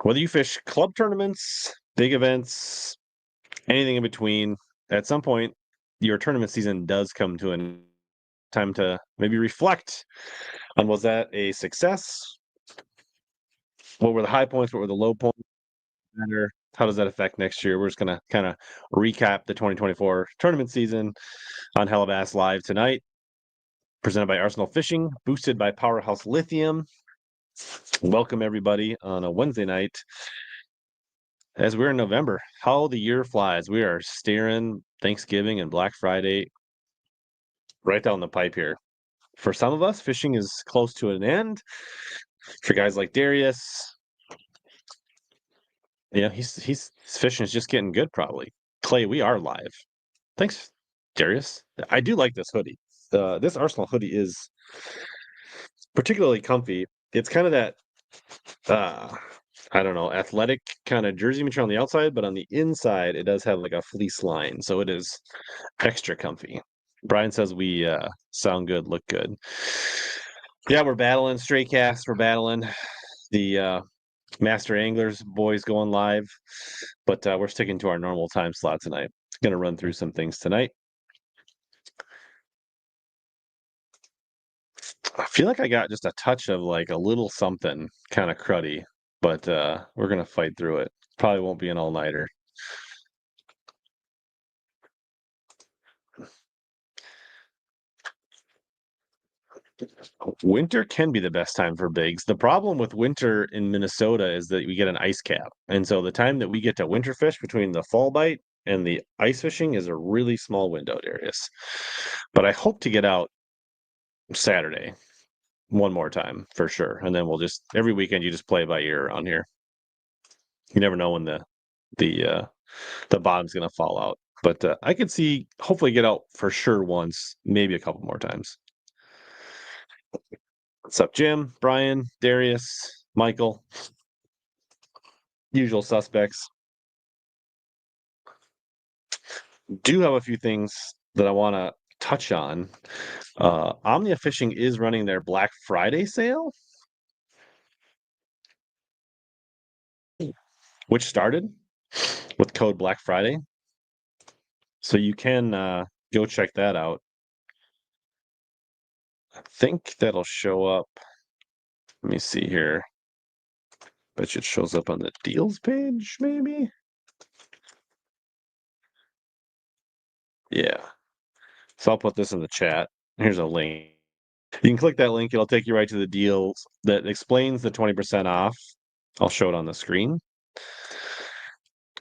Whether you fish club tournaments, big events, anything in between, at some point, your tournament season does come to an time to maybe reflect on, was that a success? What were the high points? What were the low points? Matter? How does that affect next year? We're just gonna kind of recap the 2024 tournament season on HellaBass Live tonight, presented by Arsenal Fishing, boosted by Powerhouse Lithium. Welcome everybody on a Wednesday night. As we're in November, how the year flies. We are staring Thanksgiving and Black Friday right down the pipe here. For some of us, fishing is close to an end. For guys like Darius, yeah, his fishing is just getting good. Probably Clay, we are live. Thanks, Darius. I do like this hoodie. This Arsenal hoodie is particularly comfy. It's kind of that uh, I don't know, athletic kind of jersey material on the outside, but on the inside it does have like a fleece line, so it is extra comfy. Brian says we sound good, look good. Yeah, we're battling stray cast. We're battling the master anglers boys going live, but we're sticking to our normal time slot tonight. Going to run through some things tonight. I feel like I got just a touch of like a little something kind of cruddy, but we're gonna fight through it. Probably won't be an all-nighter. Winter can be the best time for bigs. The problem with winter in Minnesota is that we get an ice cap. And so the time that we get to winter fish between the fall bite and the ice fishing is a really small window, Darius. But I hope to get out Saturday one more time for sure. And then we'll just every weekend you just play by ear around here. You never know when the the bottom's gonna fall out. But I could see hopefully get out for sure once, maybe a couple more times. What's up, Jim, Brian, Darius, Michael? Usual suspects. Do have a few things that I want to touch on. Omnia Fishing is running their Black Friday sale, which started with code Black Friday. So you can go check that out. I think that'll show up. Let me see here. Bet you it shows up on the deals page, maybe? Yeah. So I'll put this in the chat. Here's a link. You can click that link. It'll take you right to the deals that explains the 20% off. I'll show it on the screen.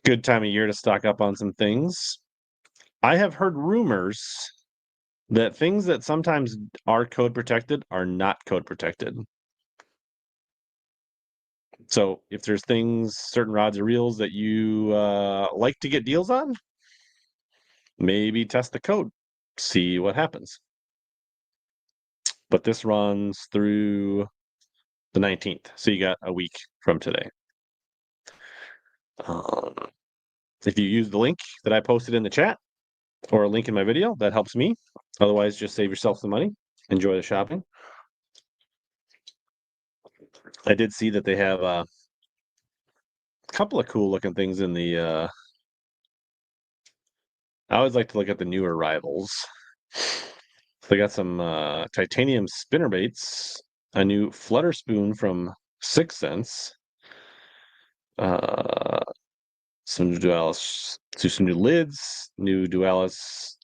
Good time of year to stock up on some things. I have heard rumors that things that sometimes are code protected are not code protected. So if there's things, certain rods or reels that you like to get deals on, maybe test the code, see what happens. But this runs through the 19th, so you got a week from today. If you use the link that I posted in the chat or a link in my video, that helps me. Otherwise, just save yourself some money. Enjoy the shopping. I did see that they have a couple of cool looking things in the I always like to look at the newer rivals. They got some titanium spinner baits, a new flutter spoon from 6 Cents, some new Dualis, some new lids, new Dualis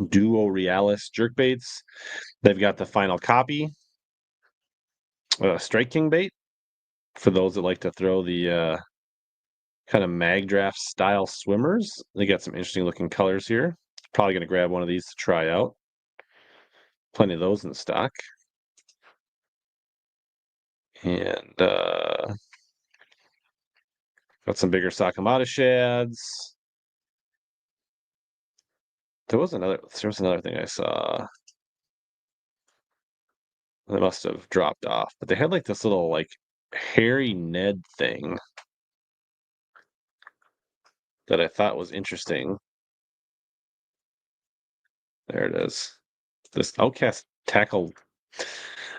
Duo Realis jerk baits. They've got the final copy, Strike King bait for those that like to throw the kind of mag draft style swimmers. They got some interesting looking colors here. Probably going to grab one of these to try out. Plenty of those in stock. And got some bigger Sakamata shads. There was another thing I saw. They must have dropped off, but they had like this little like hairy Ned thing that I thought was interesting. There it is. This Outcast tackle.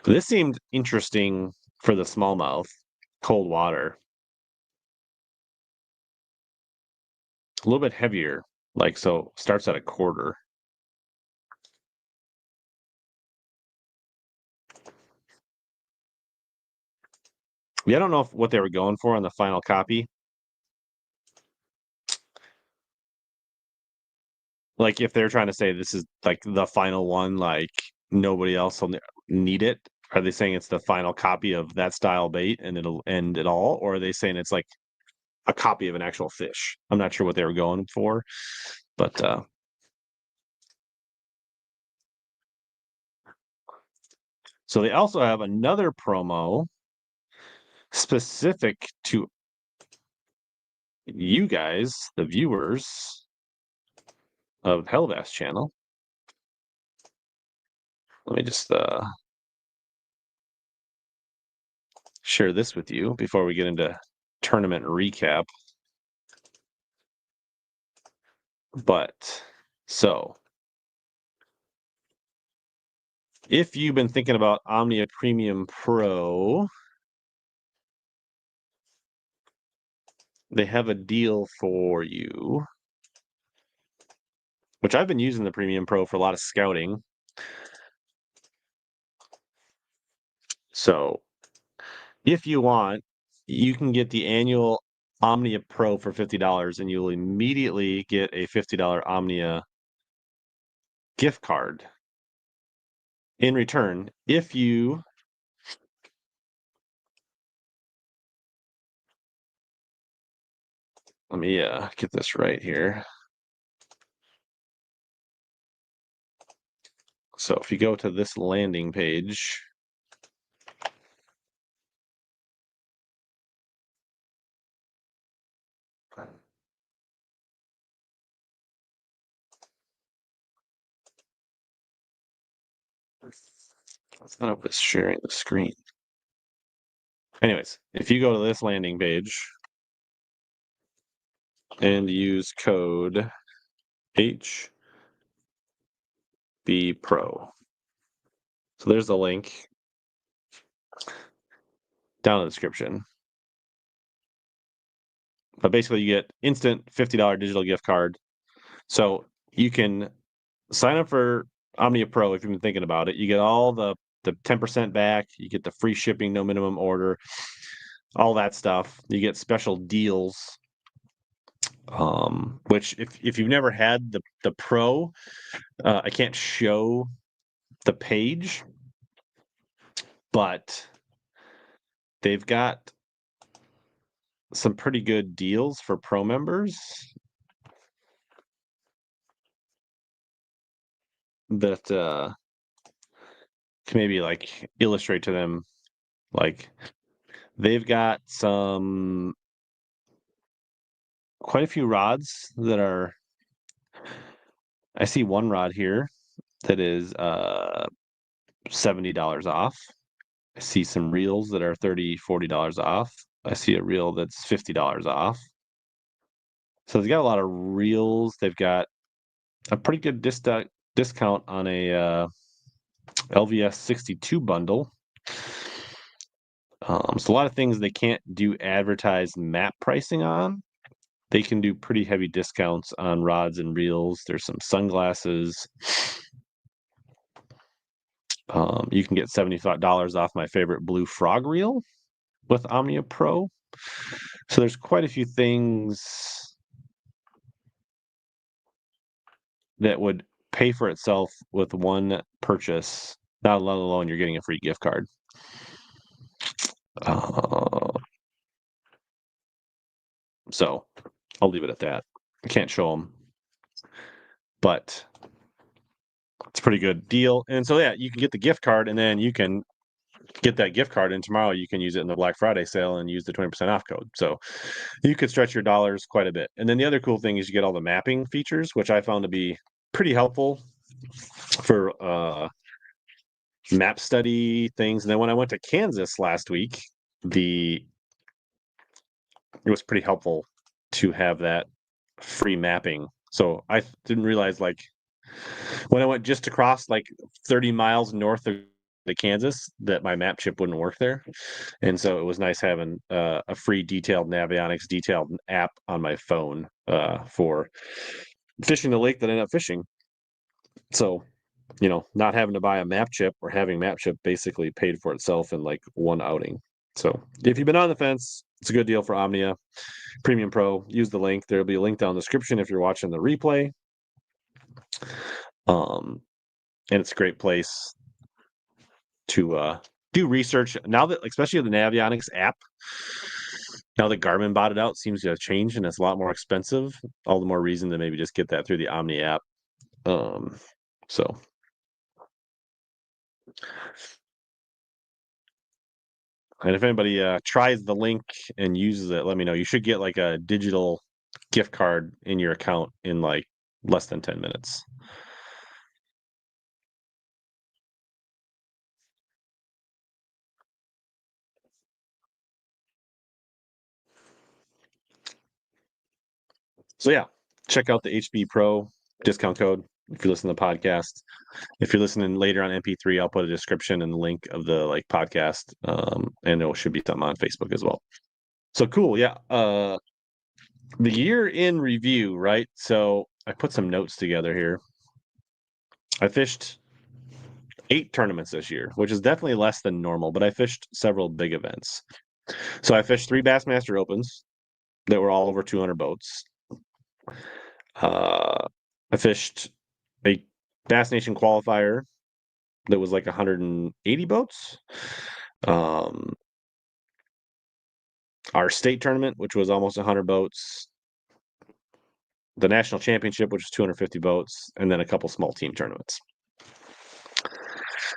This seemed interesting for the smallmouth, cold water. a little bit heavier. Like, so starts at a quarter. Yeah, I don't know what they were going for on the final copy. Like, if they're trying to say this is like the final one, like nobody else will need it. Are they saying it's the final copy of that style bait and it'll end it all? Or are they saying it's like a copy of an actual fish? I'm not sure what they were going for, but so they also have another promo specific to you guys, the viewers of HellaBass channel. Let me just share this with you before we get into tournament recap. But so if you've been thinking about Omnia Premium Pro, they have a deal for you, which I've been using the Premium Pro for a lot of scouting. So if you want, you can get the annual Omnia Pro for $50 and you'll immediately get a $50 Omnia gift card in return if you let me get this right here. So if you go to this landing page, let's not up with sharing the screen. Anyways, if you go to this landing page and use code HB Pro. So there's the link down in the description. But basically you get instant $50 digital gift card. So you can sign up for Omnia Pro if you've been thinking about it. You get all the 10% back, you get the free shipping, no minimum order, all that stuff. You get special deals. Which if you've never had the Pro, I can't show the page, but they've got some pretty good deals for Pro members that can maybe like illustrate to them. Like they've got quite a few rods that are. I see one rod here that is $70 off. I see some reels that are $30-$40 off. I see a reel that's $50 off. So they've got a lot of reels. They've got a pretty good discount on a LVS 62 bundle. So a lot of things they can't do advertised map pricing on. They can do pretty heavy discounts on rods and reels. There's some sunglasses. You can get $75 off my favorite blue frog reel with Omnia Pro. So there's quite a few things that would pay for itself with one purchase, not let alone you're getting a free gift card. So I'll leave it at that. I can't show them, but it's a pretty good deal. And so, yeah, you can get the gift card and then you can get that gift card, and tomorrow you can use it in the Black Friday sale and use the 20% off code. So you could stretch your dollars quite a bit. And then the other cool thing is you get all the mapping features, which I found to be pretty helpful for map study things. And then when I went to Kansas last week, it was pretty helpful to have that free mapping. So I didn't realize, like, when I went just across like 30 miles north of to Kansas that my map chip wouldn't work there. And so it was nice having a free detailed Navionics detailed app on my phone for fishing the lake that I ended up fishing. So, not having to buy a map chip or having map chip basically paid for itself in like one outing. So if you've been on the fence, it's a good deal for Omnia Premium Pro. Use the link. There'll be a link down in the description if you're watching the replay. And it's a great place to do research now that, especially the Navionics app, now that Garmin bought it out, seems to have changed and it's a lot more expensive. All the more reason to maybe just get that through the Omni app. So and if anybody tries the link and uses it, let me know. You should get like a digital gift card in your account in like less than 10 minutes. So yeah, check out the HB Pro discount code if you listen to the podcast. If you're listening later on MP3, I'll put a description and the link of the like podcast, and it should be something on Facebook as well. So cool, yeah. The year in review, right? So I put some notes together here. I fished 8 tournaments this year, which is definitely less than normal, but I fished several big events. So I fished 3 Bassmaster Opens that were all over 200 boats. I fished a Bass Nation qualifier that was like 180 boats. Our state tournament, which was almost 100 boats. The national championship, which was 250 boats, and then a couple small team tournaments.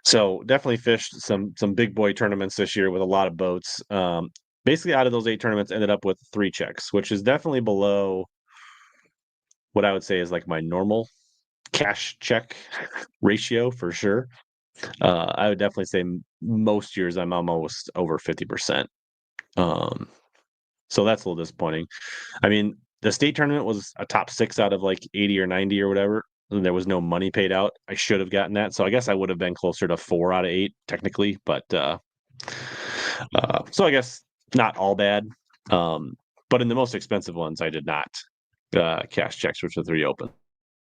So definitely fished some big boy tournaments this year with a lot of boats. Basically, out of those 8 tournaments, ended up with 3 checks, which is definitely below what I would say is like my normal cash check ratio for sure. I would definitely say most years I'm almost over 50%. So that's a little disappointing. I mean, the state tournament was a top 6 out of like 80 or 90 or whatever. And there was no money paid out. I should have gotten that. So I guess I would have been closer to 4 out of 8 technically, but so I guess not all bad. But in the most expensive ones, I did not cash checks, which were 3 open.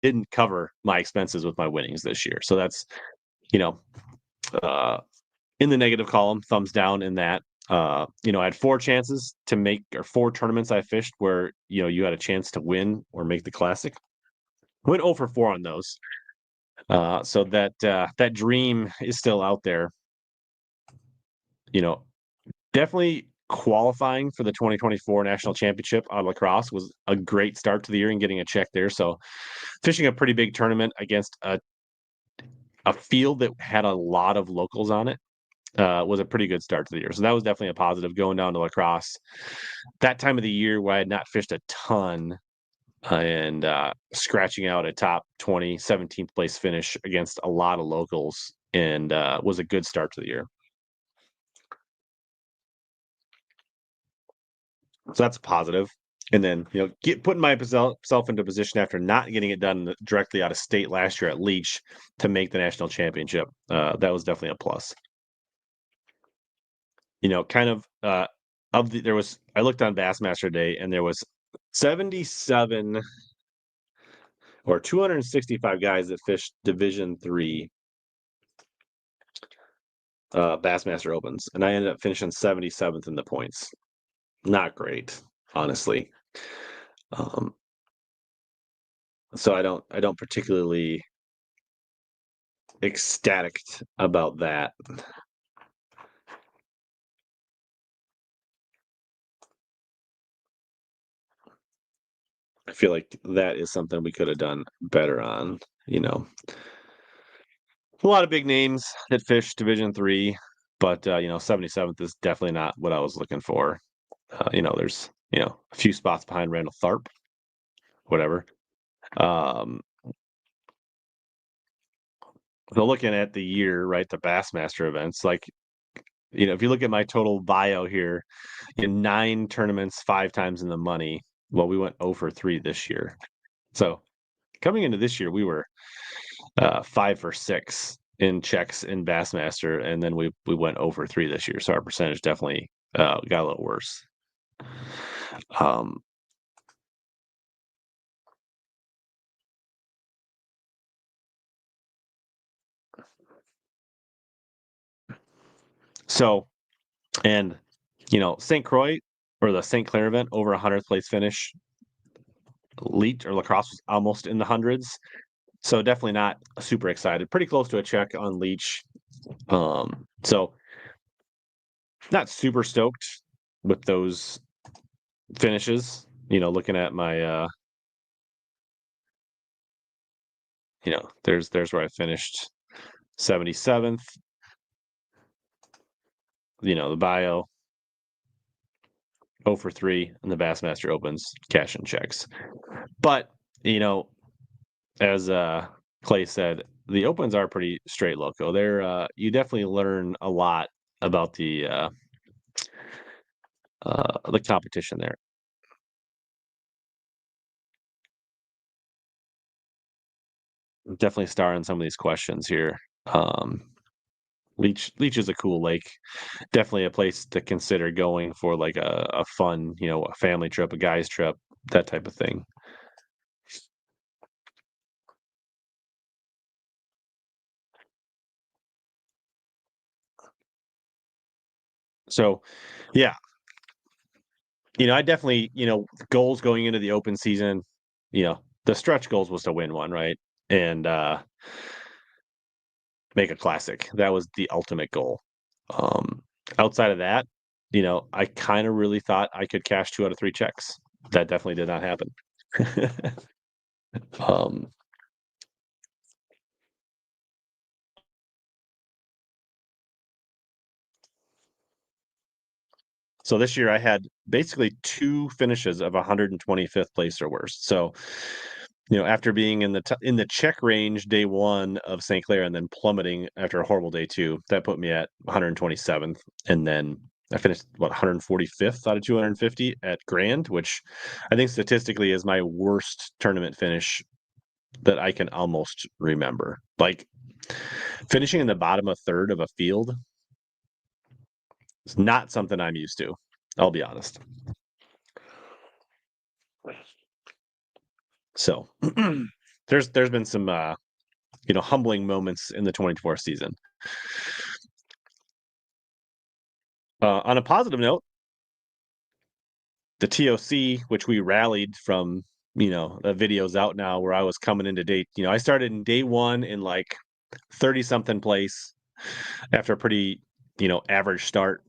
Didn't cover my expenses with my winnings this year. So that's, in the negative column, thumbs down in that. I had 4 chances to make, or 4 tournaments I fished where, you had a chance to win or make the classic. Went 0 for 4 on those. So that dream is still out there. Definitely qualifying for the 2024 national championship on lacrosse was a great start to the year and getting a check there. So fishing a pretty big tournament against a field that had a lot of locals on it was a pretty good start to the year. So that was definitely a positive going down to lacrosse. That time of the year where I had not fished a ton and scratching out a top 20, 17th place finish against a lot of locals and was a good start to the year. So that's a positive. And then, putting myself into a position after not getting it done directly out of state last year at Leech to make the national championship. That was definitely a plus. Kind of I looked on Bassmaster Day and there was 77 or 265 guys that fished Division 3 Bassmaster Opens, and I ended up finishing 77th in the points. Not great, honestly. So I don't particularly ecstatic about that. I feel like that is something we could have done better on. A lot of big names that fish Division 3, but 77th is definitely not what I was looking for. There's a few spots behind Randall Tharp, whatever. So looking at the year, right, the Bassmaster events, like, if you look at my total bio here, in 9 tournaments, 5 times in the money. Well, we went 0 for 3 this year. So coming into this year, we were 5 for 6 in checks in Bassmaster, and then we went over 3 this year, so our percentage definitely got a little worse. Um, so and St. Croix or the St. Clair event over 100th place finish. Leach or lacrosse was almost in the hundreds, so definitely not super excited. Pretty close to a check on Leach. So not super stoked with those finishes. Looking at my there's where I finished 77th. The bio 0 for 3 in the Bassmaster Opens, cash and checks. But as Clay said, the Opens are pretty straight loco. They're you definitely learn a lot about the competition there. Definitely star in some of these questions here. Leech is a cool lake. Definitely a place to consider going for like a fun, a family trip, a guy's trip, that type of thing. So, yeah, I definitely, goals going into the open season, the stretch goals was to win one, right? And make a classic. That was the ultimate goal. Um, Outside of that, I kind of really thought I could cash 2 out of 3 checks. That definitely did not happen. um, so this year I had basically 2 finishes of 125th place or worse. So, after being in the check range day 1 of St. Clair and then plummeting after a horrible day 2, that put me at 127th, and then I finished 145th out of 250 at Grand, which I think statistically is my worst tournament finish that I can almost remember. Like finishing in the bottom of third of a field is not something I'm used to. I'll be honest. So there's been some humbling moments in the 24 season. On a positive note, the TOC, which we rallied from, the videos out now where I was coming into day, I started in day 1 in like 30 something place after a pretty, average start.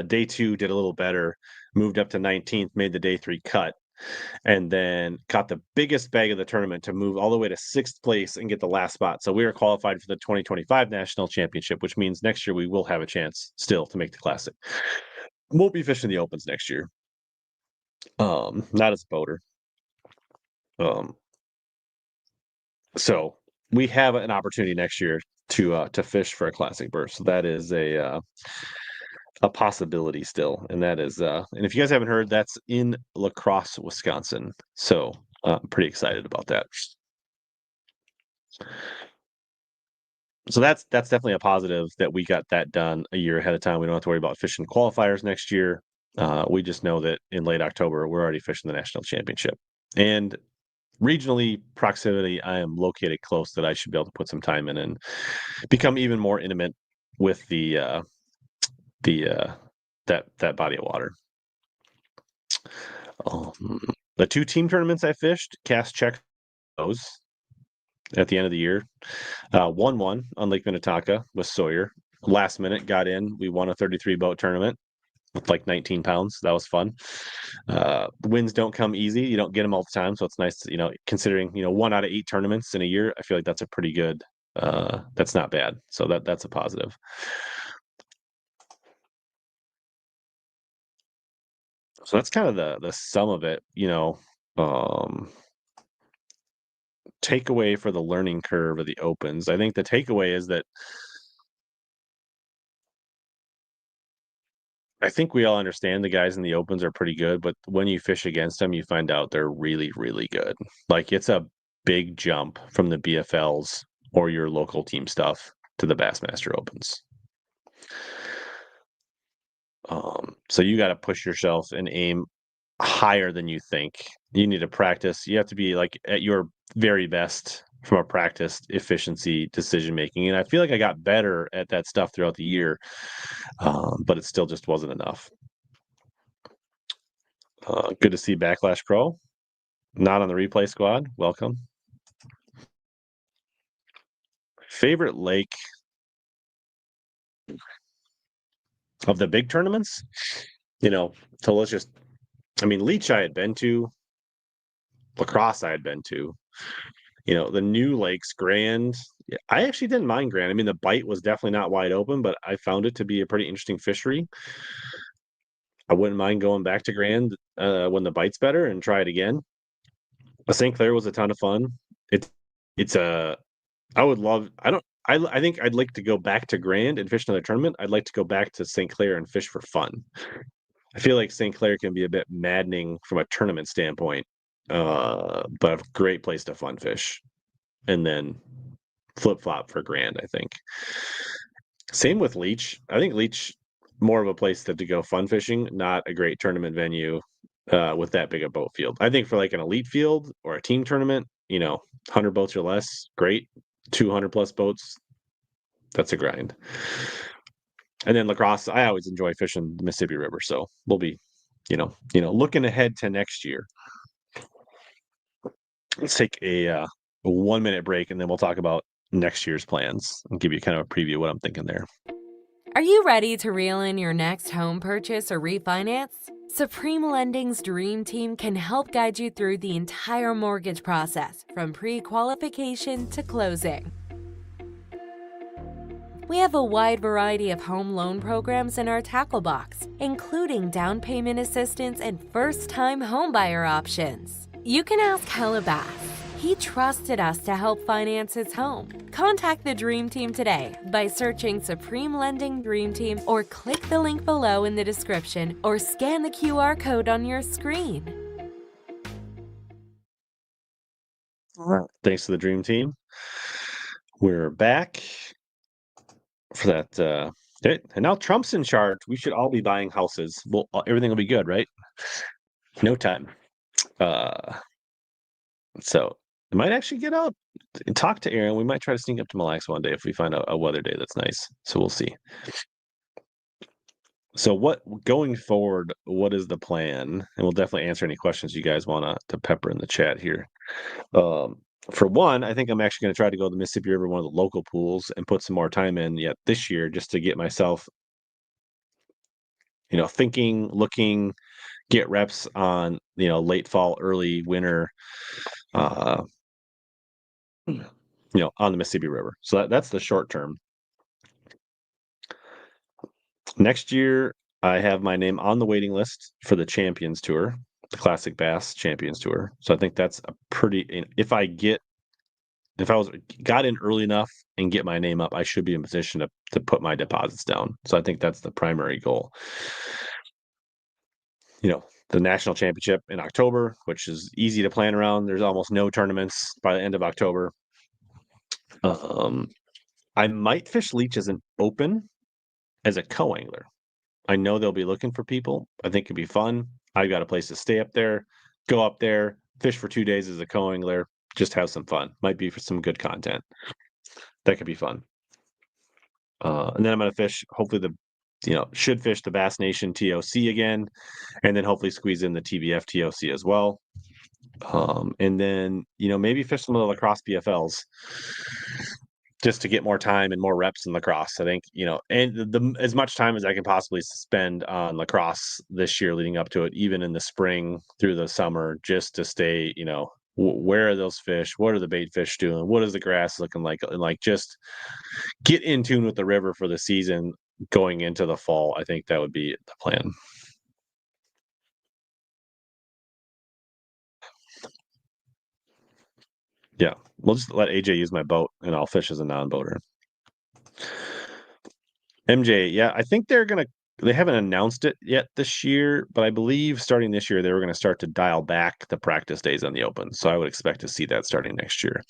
Day 2 did a little better, moved up to 19th, made the day 3 cut, and then caught the biggest bag of the tournament to move all the way to 6th place and get the last spot. So we are qualified for the 2025 National Championship, which means next year we will have a chance still to make the Classic. Won't be fishing the Opens next year. Not as a boater. Um, so we have an opportunity next year to fish for a Classic berth. So that is a possibility still, and that is and if you guys haven't heard, that's in La Crosse, Wisconsin. So I'm pretty excited about that. So that's definitely a positive that we got that done a year ahead of time. We don't have to worry about fishing qualifiers next year. We just know that in late October we're already fishing the national championship, and regionally proximity, I am located close that I should be able to put some time in and become even more intimate with the that body of water. The 2 team tournaments I fished, cast check those at the end of the year. Won one on Lake Minnetonka with Sawyer. Last minute got in. We won a 33 boat tournament with like 19 pounds. That was fun. Wins don't come easy. You don't get them all the time. So it's nice, considering, 1 out of 8 tournaments in a year, I feel like that's a pretty good, that's not bad. So that's a positive. So that's kind of the sum of it, takeaway for the learning curve of the opens. I think the takeaway is that I think we all understand the guys in the opens are pretty good, but when you fish against them, you find out they're really, really good. Like it's a big jump from the BFLs or your local team stuff to the Bassmaster Opens. So you got to push yourself and aim higher than you think. You need to practice. You have to be like at your very best from a practice efficiency decision making. And I feel like I got better at that stuff throughout the year, but it still just wasn't enough. Good to see Backlash Pro. Not on the replay squad. Welcome. Favorite lake of the big tournaments? So let's just, Leech I had been to, Lacrosse I had been to. The new lakes, Grand. I actually didn't mind Grand. The bite was definitely not wide open, but I found it to be a pretty interesting fishery. I wouldn't mind going back to Grand when the bite's better and try it again. St. Clair was a ton of fun. It's a I would love. I think I'd like to go back to Grand and fish another tournament. I'd like to go back to St. Clair and fish for fun. I feel like St. Clair can be a bit maddening from a tournament standpoint, but a great place to fun fish. And then flip flop for Grand, I think. Same with Leech. I think Leech more of a place to go fun fishing, not a great tournament venue with that big a boat field. I think for like an elite field or a team tournament, 100 boats or less, great. 200 plus boats, that's a grind. And then Lacrosse, I always enjoy fishing the Mississippi River, so we'll be, looking ahead to next year. Let's take a 1 minute break, and then we'll talk about next year's plans and give you kind of a preview of what I'm thinking there. Are you ready to reel in your next home purchase or refinance? Supreme Lending's Dream Team can help guide you through the entire mortgage process, from pre-qualification to closing. We have a wide variety of home loan programs in our tackle box, including down payment assistance and first-time homebuyer options. You can ask HellaBass. He trusted us to help finance his home. Contact the Dream Team today by searching Supreme Lending Dream Team, or click the link below in the description, or scan the QR code on your screen. Thanks to the Dream Team. We're back for that. And now Trump's in charge. We should all be buying houses. Well, everything will be good, right? No time. So I might actually get out and talk to Aaron. We might try to sneak up to Mille Lacs one day if we find a weather day that's nice. So we'll see. So going forward, what is the plan? And we'll definitely answer any questions you guys want to pepper in the chat here. For one, I think I'm actually going to try to go to the Mississippi River, one of the local pools, and put some more time in yet this year, just to get myself, thinking, looking, get reps on, late fall, early winter, on the Mississippi River. So that's the short term. Next year, I have my name on the waiting list for the Champions Tour, the Classic Bass Champions Tour. So I think that's a pretty. If I got in early enough and get my name up, I should be in position to put my deposits down. So I think that's the primary goal. The national championship in October, which is easy to plan around. There's almost no tournaments by the end of October. I might fish Leech as an open, as a co-angler. I know they'll be looking for people. I think it'd be fun. I've got a place to stay up there, go up there, fish for 2 days as a co-angler, just have some fun. Might be for some good content. That could be fun. And then I'm going to fish, hopefully should fish the Bass Nation TOC again, and then hopefully squeeze in the TBF TOC as well. And then, maybe fish some of the lacrosse BFLs just to get more time and more reps in lacrosse. I think, and as much time as I can possibly spend on lacrosse this year leading up to it, even in the spring through the summer, just to stay, where are those fish? What are the bait fish doing? What is the grass looking like? And just get in tune with the river for the season going into the fall. I think that would be the plan. Yeah, we'll just let AJ use my boat, and I'll fish as a non-boater. MJ, yeah, I think they're gonna they haven't announced it yet this year, but I believe starting this year, they were going to start to dial back the practice days on the Open. So I would expect to see that starting next year.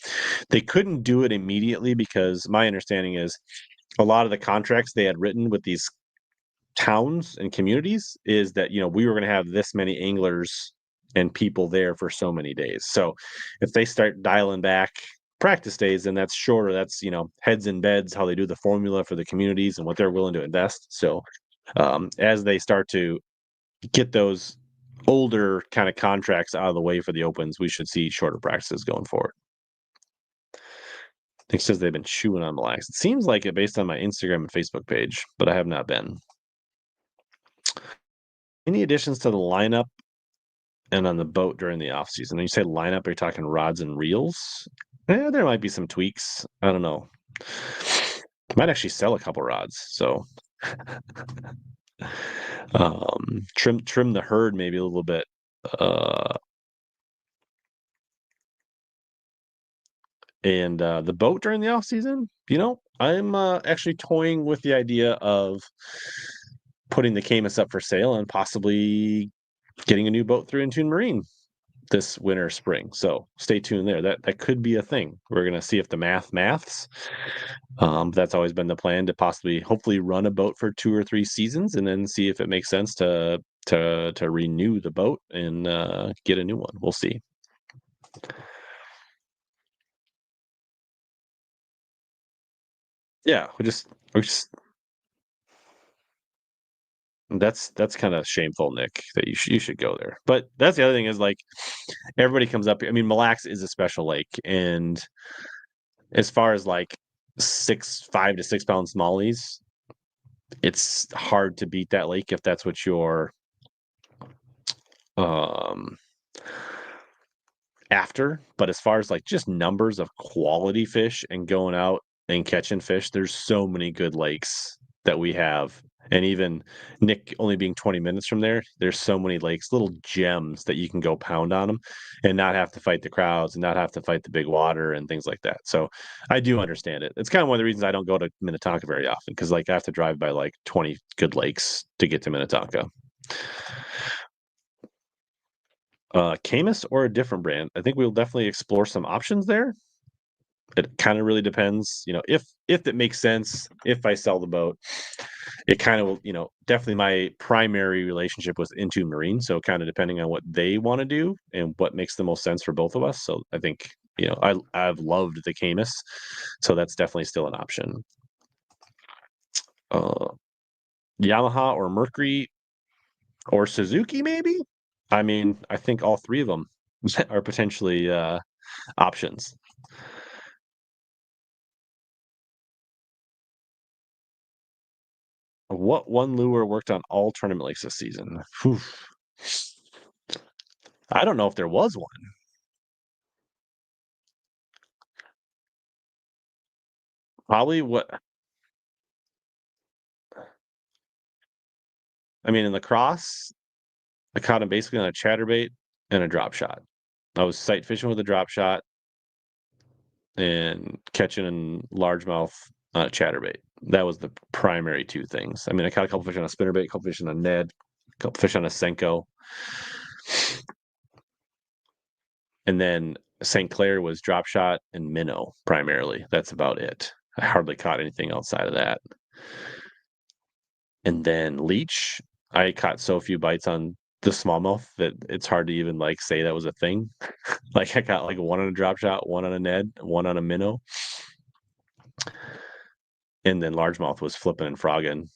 They couldn't do it immediately because my understanding is a lot of the contracts they had written with these towns and communities is that, we were going to have this many anglers and people there for so many days. So if they start dialing back practice days, then that's shorter. That's, heads in beds, how they do the formula for the communities and what they're willing to invest. So as they start to get those older kind of contracts out of the way for the Opens, we should see shorter practices going forward. It says they've been chewing on Mille Lacs. It seems like it based on my Instagram and Facebook page, but I have not been. Any additions to the lineup and on the boat during the off season? When you say lineup, are you talking rods and reels? Yeah, there might be some tweaks. I don't know. Might actually sell a couple rods. So trim the herd maybe a little bit. And the boat during the off season, I'm actually toying with the idea of putting the Camus up for sale and possibly getting a new boat through Intune Marine this winter, spring. So stay tuned there. That could be a thing. We're gonna see if the maths. That's always been the plan to possibly, hopefully, run a boat for 2 or 3 seasons, and then see if it makes sense to renew the boat and get a new one. We'll see. Yeah, we just that's kind of shameful, Nick, that you should go there. But that's the other thing is like everybody comes up here. I mean, Mille Lacs is a special lake, and as far as like 5 to 6 pound smallies, it's hard to beat that lake if that's what you're um after. But as far as like just numbers of quality fish and going out and catching fish, there's so many good lakes that we have. And even Nick only being 20 minutes from there, there's so many lakes, little gems that you can go pound on them and not have to fight the crowds and not have to fight the big water and things like that. So I do understand it. It's kind of one of the reasons I don't go to Minnetonka very often, because like I have to drive by like 20 good lakes to get to Minnetonka. Camus or a different brand? I think we'll definitely explore some options there. It kind of really depends, if it makes sense, if I sell the boat. It kind of will, definitely my primary relationship was Into Marine. So kind of depending on what they want to do and what makes the most sense for both of us. So I think, I've loved the Camus. So that's definitely still an option. Yamaha or Mercury or Suzuki, maybe? I mean, I think all 3 of them are potentially options. What one lure worked on all tournament lakes this season? Whew. I don't know if there was one. Probably what I mean, in lacrosse, I caught him basically on a chatterbait and a drop shot. I was sight fishing with a drop shot and catching in largemouth on a chatterbait. That was the primary 2 things. I mean, I caught a couple fish on a spinnerbait, a couple fish on a Ned, a couple fish on a Senko. And then St. Clair was drop shot and minnow primarily. That's about it. I hardly caught anything outside of that. And then leech, I caught so few bites on the smallmouth that it's hard to even like say that was a thing. Like I got like 1 on a drop shot, 1 on a Ned, 1 on a minnow. And then largemouth was flipping and frogging,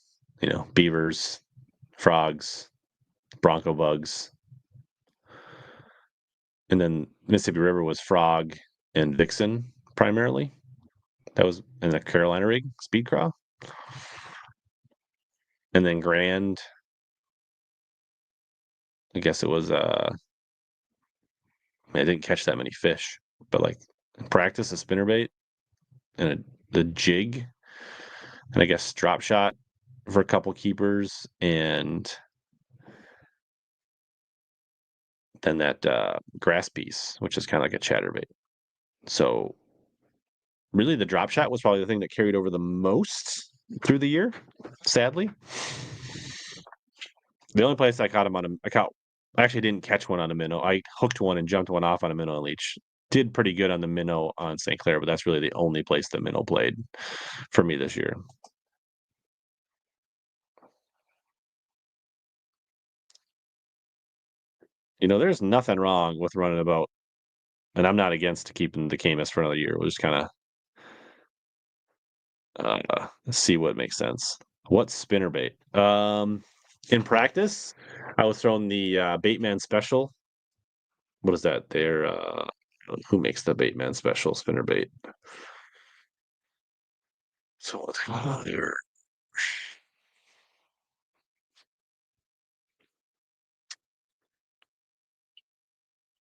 beavers, frogs, bronco bugs. And then Mississippi River was frog and vixen primarily. That was in the Carolina rig, speed craw. And then Grand, I guess it was I didn't catch that many fish, but like in practice a spinnerbait and the jig, and I guess drop shot for a couple keepers, and then that grass piece, which is kind of like a chatterbait. So really the drop shot was probably the thing that carried over the most through the year, sadly. The only place I caught him on I actually didn't catch one on a minnow. I hooked one and jumped one off on a minnow leech. Did pretty good on the minnow on St. Clair, but that's really the only place the minnow played for me this year. There's nothing wrong with running about, and I'm not against keeping the Camus for another year. We'll just kind of see what makes sense. What spinnerbait? In practice, I was throwing the Baitman Special. What is that? Who makes the Baitman Special spinnerbait? So what's here?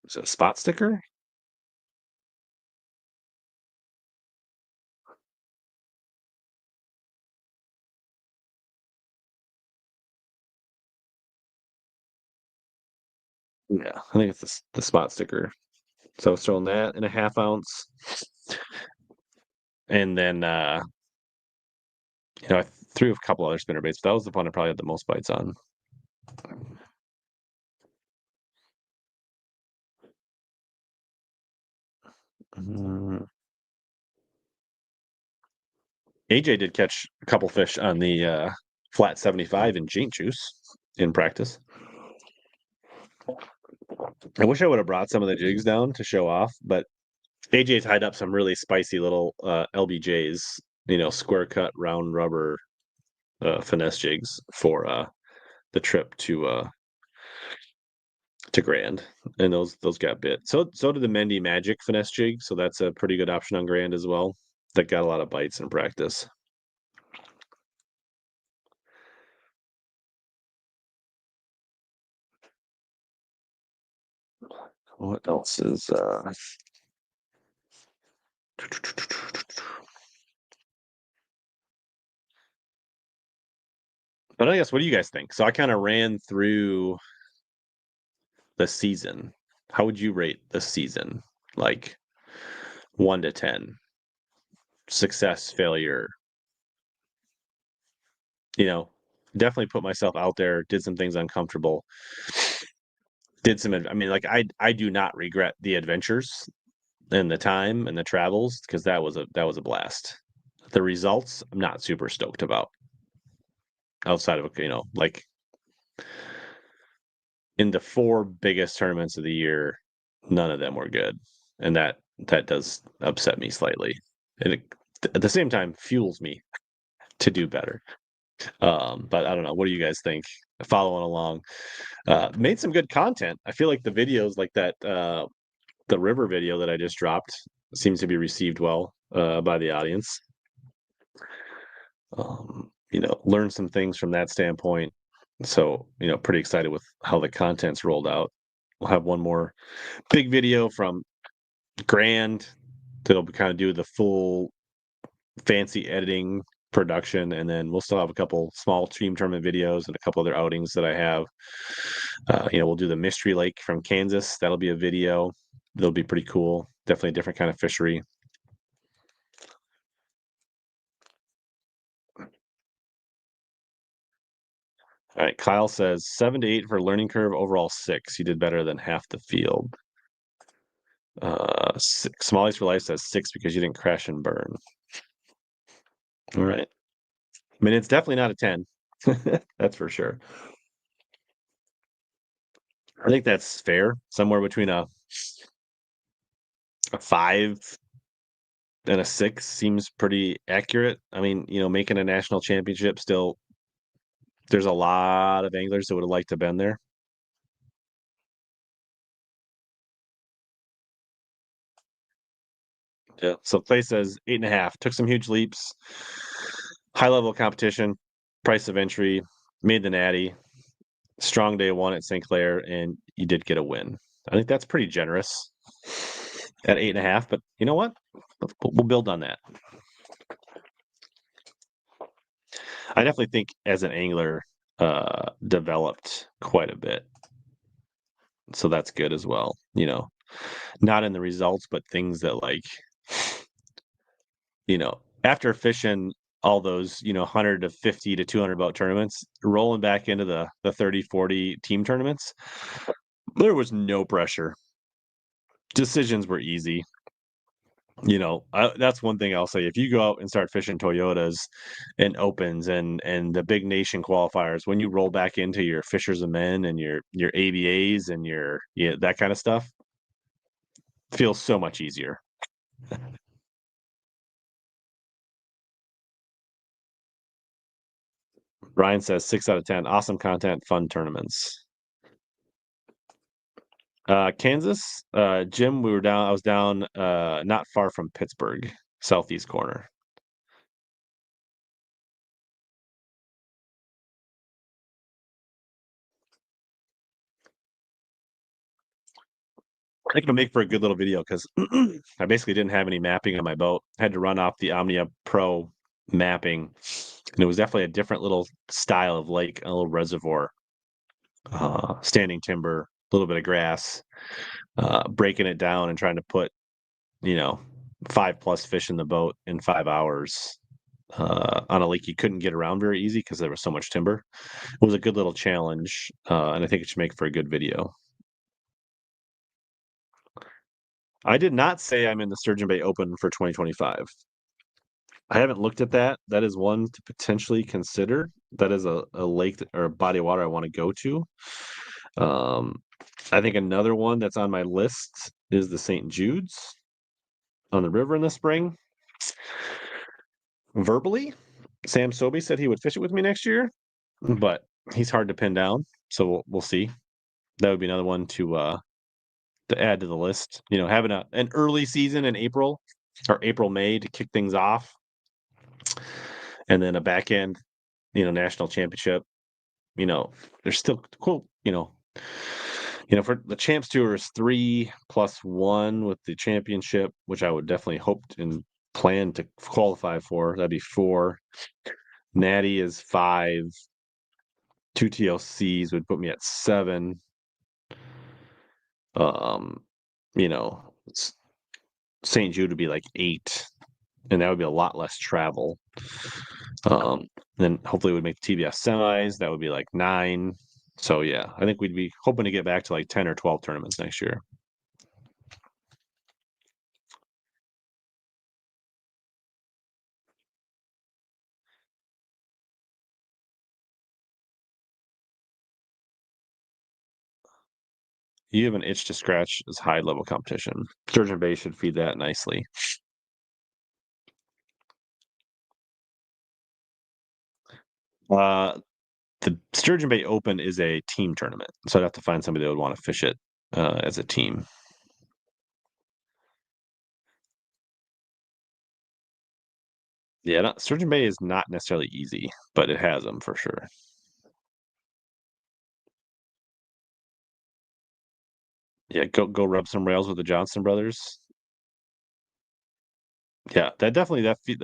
Is it a spot sticker? Yeah, I think it's the spot sticker. So I was throwing that in a half ounce. And then I threw a couple other spinner baits, but that was the one I probably had the most bites on. AJ did catch a couple fish on the flat 75 in Jaint Juice in practice. I wish I would have brought some of the jigs down to show off, but AJ tied up some really spicy little LBJs, square cut round rubber finesse jigs for the trip to Grand, and those got bit. So did the Mendy Magic finesse jig, so that's a pretty good option on Grand as well. That got a lot of bites in practice. What else is but I guess, what do you guys think? So I kind of ran through the season. How would you rate the season? Like 1 to 10. Success, failure. Definitely put myself out there, did some things uncomfortable. I do not regret the adventures and the time and the travels, because that was a blast. The results I'm not super stoked about. Outside of like in the 4 biggest tournaments of the year, none of them were good, and that does upset me slightly. And at the same time fuels me to do better. But I don't know. What do you guys think? Following along, made some good content. I feel like the videos like that, the river video that I just dropped, seems to be received well by the audience. Learn some things from that standpoint. So, pretty excited with how the content's rolled out. We'll have one more big video from Grand that'll kind of do the full fancy editing production, and then we'll still have a couple small team tournament videos and a couple other outings that I have. We'll do the Mystery Lake from Kansas. That'll be a video. That'll be pretty cool. Definitely a different kind of fishery. All right, Kyle says 7 to 8 for learning curve, overall 6. You did better than half the field. Smallies for Life says 6 because you didn't crash and burn. All right. I mean, it's definitely not a 10. That's for sure. I think that's fair. Somewhere between a 5 and a 6 seems pretty accurate. I mean, making a national championship still, there's a lot of anglers that would have liked to have been there. Yeah. So Clay says 8.5. Took some huge leaps. High level competition, price of entry, made the natty, strong day 1 at St. Clair, and you did get a win. I think that's pretty generous at 8.5, but you know what? We'll build on that. I definitely think as an angler, developed quite a bit. So that's good as well. Not in the results, but things that after fishing all those 100 to 50 to 200 boat tournaments, rolling back into the 30, 40 team tournaments, there was no pressure. Decisions were easy. That's one thing I'll say. If you go out and start fishing Toyotas and opens and the big nation qualifiers, when you roll back into your Fishers of Men and your ABAs and your that kind of stuff, feels so much easier. Ryan says 6 out of 10. Awesome content, fun tournaments. Kansas, Jim, I was down not far from Pittsburgh, southeast corner. I think it'll make for a good little video because I basically didn't have any mapping on my boat. I had to run off the Omnia Pro mapping, and it was definitely a different little style of lake, a little reservoir, standing timber, a little bit of grass, breaking it down and trying to put, 5+ fish in the boat in 5 hours on a lake you couldn't get around very easy because there was so much timber. It was a good little challenge, and I think it should make for a good video. I did not say I'm in the Sturgeon Bay Open for 2025. I haven't looked at that. That is one to potentially consider. That is a lake or a body of water I want to go to. I think another one that's on my list is the St. Jude's on the river in the spring. Verbally, Sam Sobey said he would fish it with me next year, but he's hard to pin down. So we'll see. That would be another one to add to the list. Having an early season in April or April, May to kick things off, and then a back end, national championship. There's still cool. For the Champs Tour is 3+1 with the championship, which I would definitely hope and plan to qualify for. That'd be 4. Natty is 5. 2 TLCs would put me at 7. St. Jude would be like 8, and that would be a lot less travel. Then hopefully it would make the TBS semis. That would be like 9. So yeah, I think we'd be hoping to get back to like 10 or 12 tournaments next year. You have an itch to scratch is high level competition. Sturgeon Bay should feed that nicely. The Sturgeon Bay Open is a team tournament, so I'd have to find somebody that would want to fish it as a team. Yeah, Sturgeon Bay is not necessarily easy, but it has them for sure. Yeah, go rub some rails with the Johnson brothers. Yeah, I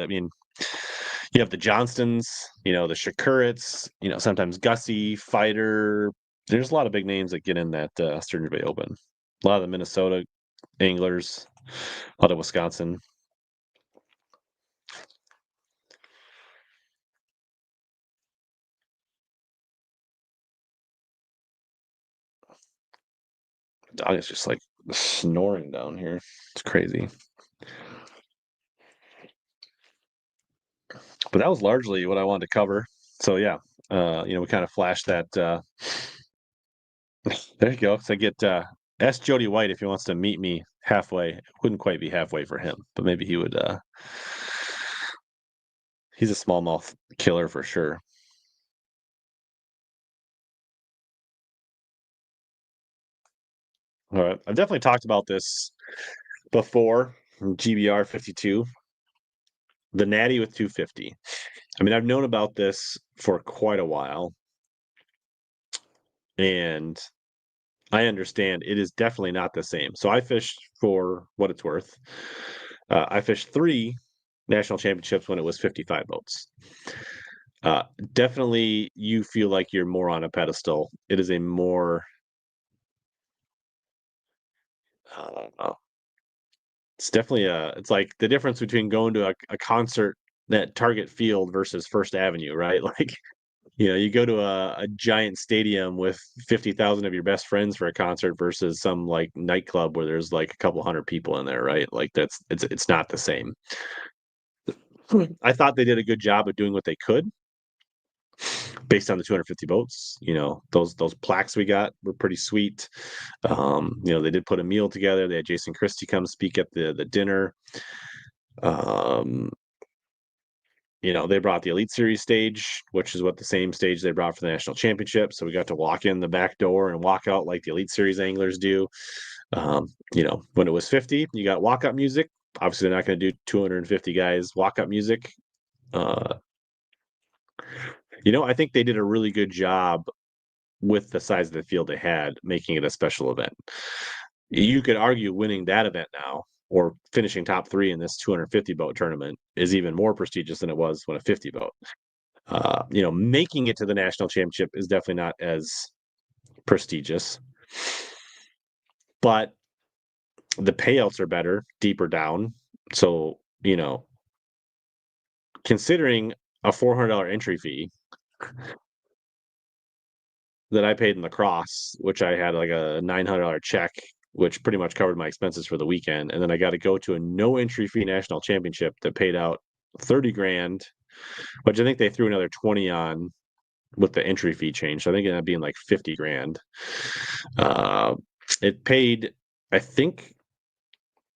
mean, you have the Johnstons, the Shakurits, sometimes Gussie, Fighter. There's a lot of big names that get in that Sturgeon Bay Open. A lot of the Minnesota anglers, a lot of Wisconsin. Dog is just like snoring down here. It's crazy. But that was largely what I wanted to cover. So yeah, we kind of flashed that. There you go. So I get ask Jody White if he wants to meet me halfway. It wouldn't quite be halfway for him, but maybe he would. He's a smallmouth killer for sure. All right, I've definitely talked about this before. GBR 52, the Natty with 250. I mean, I've known about this for quite a while, and I understand it is definitely not the same. So I fished for what it's worth. I fished 3 national championships when it was 55 boats. Definitely, you feel like you're more on a pedestal. It is a more it's definitely it's like the difference between going to a concert that Target Field versus First Avenue, right? Like, you go to a giant stadium with 50,000 of your best friends for a concert versus some like nightclub where there's like a couple hundred people in there, right? Like it's not the same. I thought they did a good job of doing what they could based on the 250 boats. Those plaques we got were pretty sweet. They did put a meal together. They had Jason Christie come speak at the dinner. Um, they brought the Elite Series stage, which is what the same stage they brought for the national championship. So we got to walk in the back door and walk out like the Elite Series anglers do. When it was 50, you got walk-up music. Obviously, they're not going to do 250 guys walk-up music. Uh, I think they did a really good job with the size of the field they had, making it a special event. You could argue winning that event now or finishing top 3 in this 250 boat tournament is even more prestigious than it was when a 50 boat. Making it to the national championship is definitely not as prestigious, but the payouts are better, deeper down. So, considering a $400 entry fee that I paid in lacrosse, which I had like a $900 check, which pretty much covered my expenses for the weekend. And then I got to go to a no entry fee national championship that paid out 30 grand, which I think they threw another 20 on with the entry fee change. So I think it ended up being like 50 grand. It paid, I think,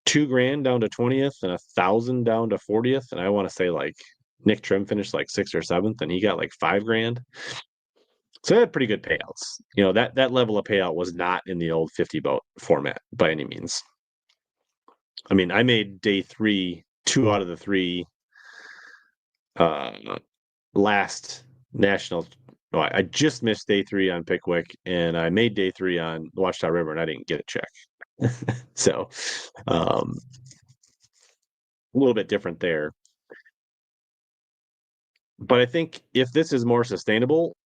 2 grand down to 20th and 1,000 down to 40th. And I want to say like Nick Trim finished like 6th or 7th and he got like 5 grand. So they had pretty good payouts. That level of payout was not in the old 50 boat format by any means. I mean, I made day 3, 2 out of the 3 last national. Well, I just missed day 3 on Pickwick, and I made day 3 on the Watchtower River, and I didn't get a check. So, a little bit different there. But I think if this is more sustainable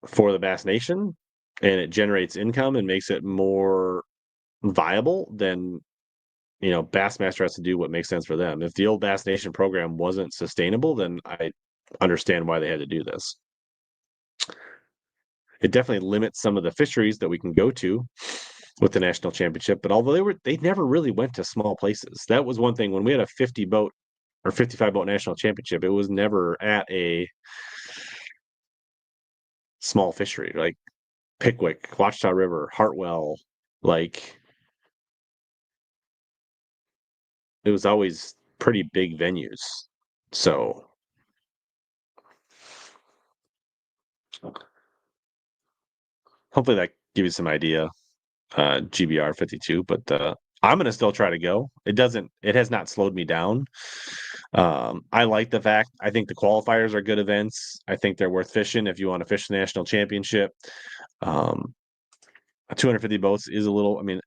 for the Bass Nation and it generates income and makes it more viable, then Bassmaster has to do what makes sense for them. If the old Bass Nation program wasn't sustainable, then I understand why they had to do this. It definitely limits some of the fisheries that we can go to with the national championship. But although they never really went to small places. That was one thing when we had a 50 boat or 55 boat national championship. It was never at a small fishery like Pickwick, Watchtower River, Hartwell. Like it was always pretty big venues. So hopefully that gives you some idea. GBR 52, but I'm gonna still try to go. It has not slowed me down. I like the fact I think the qualifiers are good events. I think they're worth fishing if you want to fish the national championship. 250 boats is a little. I mean,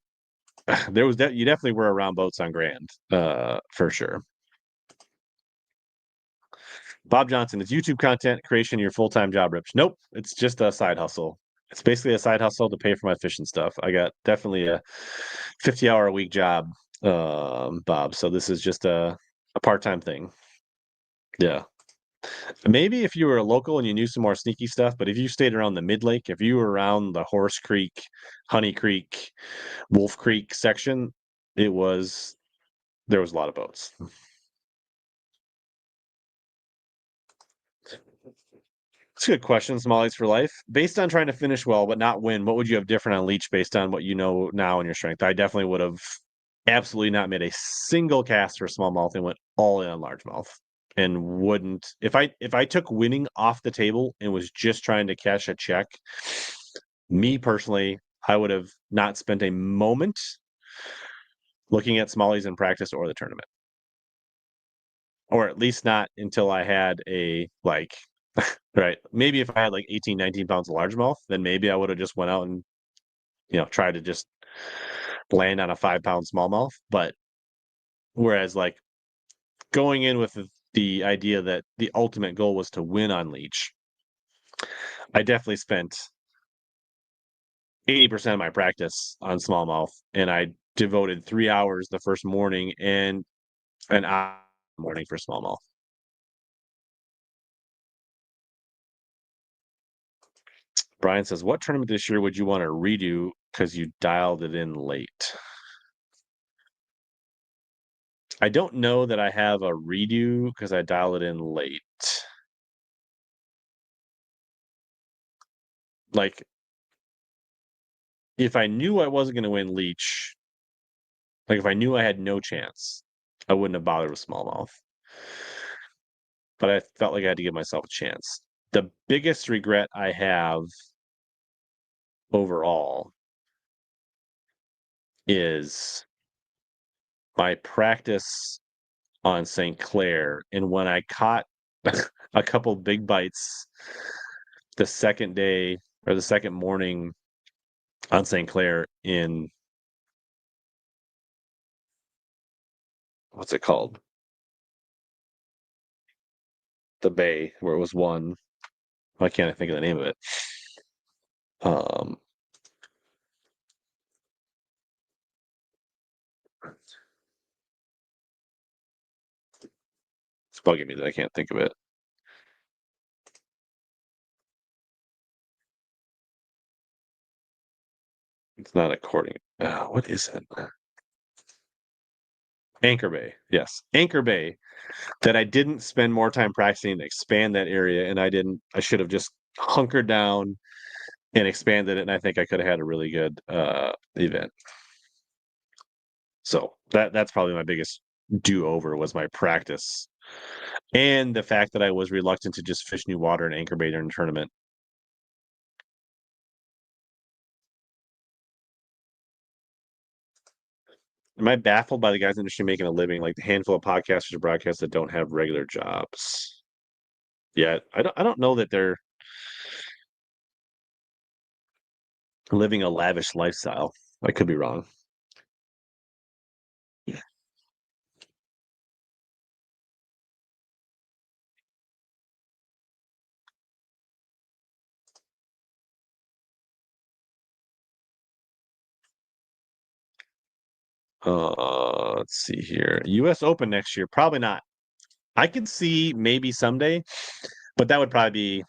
there was you definitely were around boats on Grand, for sure. Bob Johnson, is YouTube content creation your full-time job, Rich? Nope, it's just a side hustle. It's basically a side hustle to pay for my fishing stuff. I got definitely a 50-hour a week job, Bob. So this is just a part-time thing. Yeah. Maybe if you were a local and you knew some more sneaky stuff, but if you stayed around the Mid Lake, if you were around the Horse Creek, Honey Creek, Wolf Creek section, there was a lot of boats. It's a good question. Smallies for life. Based on trying to finish well but not win, what would you have different on Leech based on what you know now in your strength? I definitely would have absolutely not made a single cast for smallmouth and went all in on largemouth. And wouldn't if I took winning off the table and was just trying to cash a check, me personally, I would have not spent a moment looking at smallies in practice or the tournament. Or at least not until I had a like right. Maybe if I had like 18, 19 pounds of largemouth, then maybe I would have just went out and tried to just land on a 5-pound smallmouth. But whereas like going in with the idea that the ultimate goal was to win on Leech, I definitely spent 80% of my practice on smallmouth, and I devoted 3 hours the first morning and an hour morning for smallmouth. Brian says, what tournament this year would you want to redo because you dialed it in late? I don't know that I have a redo because I dialed it in late. Like, if I knew I wasn't going to win Leech, like if I knew I had no chance, I wouldn't have bothered with smallmouth. But I felt like I had to give myself a chance. The biggest regret I have overall is my practice on St. Clair. And when I caught a couple big bites the second day or the second morning on St. Clair in what's it called? The bay where it was one. Why can't I think of the name of it? Um, it's bugging me that I can't think of it. It's not according. What is it? Anchor Bay. Yes, Anchor Bay. That I didn't spend more time practicing to expand that area, and I didn't. I should have just hunkered down and expanded it, and I think I could have had a really good event. So that's probably my biggest do over was my practice, and the fact that I was reluctant to just fish new water and Anchor Bay during the tournament. Am I baffled by the guys in the industry making a living, like the handful of podcasters or broadcasters that don't have regular jobs? Yet I don't know that they're living a lavish lifestyle. I could be wrong. Let's see here. U.S. Open next year, probably not. I could see maybe someday, but that would probably be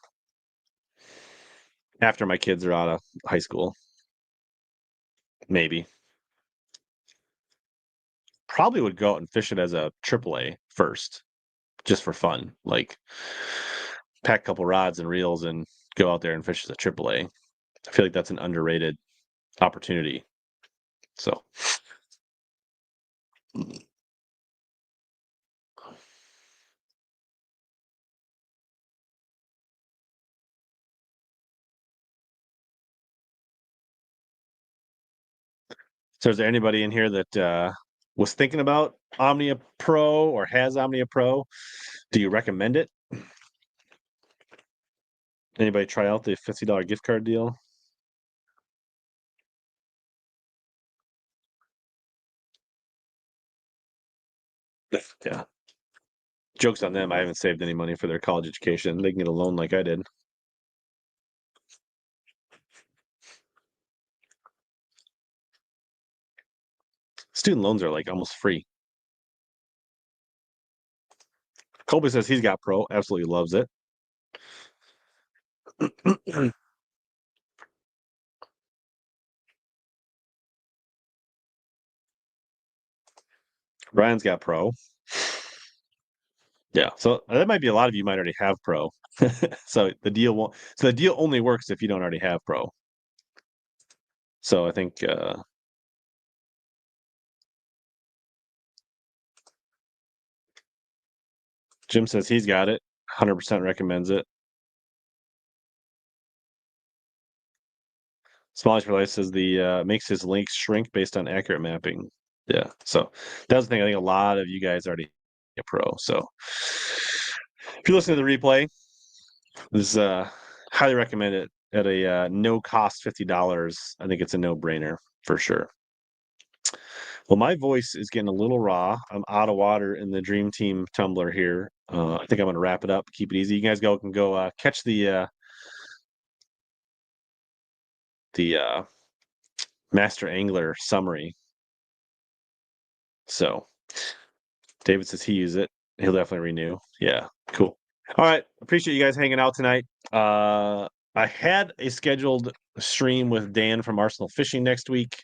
after my kids are out of high school. Maybe. Probably would go out and fish it as a AAA first, just for fun. Like pack a couple rods and reels and go out there and fish as a AAA. I feel like that's an underrated opportunity. So So is there anybody in here that was thinking about Omnia Pro or has Omnia Pro? Do you recommend it? Anybody try out the $50 gift card deal? Yeah. Joke's on them. I haven't saved any money for their college education. They can get a loan like I did. Student loans are like almost free. Colby says he's got pro, absolutely loves it. Brian's got pro. Yeah, so that might be a lot of you might already have pro. So the deal won't. So the deal only works if you don't already have pro. So I think Jim says he's got it. 100% recommends it. Smallish for Life says the makes his links shrink based on accurate mapping. Yeah, so that's the thing. I think a lot of you guys already a pro. So if you listen to the replay, this highly recommend it at a no cost $50. I think it's a no brainer for sure. Well, my voice is getting a little raw. I'm out of water in the Dream Team tumbler here. I think I'm going to wrap it up. Keep it easy. You guys can go catch the Master Angler summary. So David says he used it. He'll definitely renew. Yeah, cool. All right. Appreciate you guys hanging out tonight. I had a scheduled stream with Dan from Arsenal Fishing next week.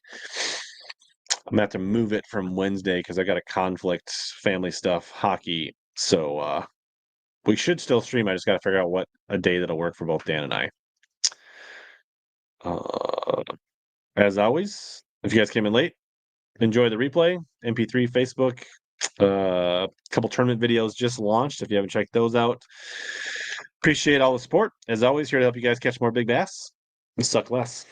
I'm gonna have to move it from Wednesday because I got a conflict, family stuff, hockey. So we should still stream. I just got to figure out what a day that'll work for both Dan and I. Uh, as always, if you guys came in late, enjoy the replay. MP3, Facebook, a couple tournament videos just launched. If you haven't checked those out, appreciate all the support. As always, here to help you guys catch more big bass and suck less.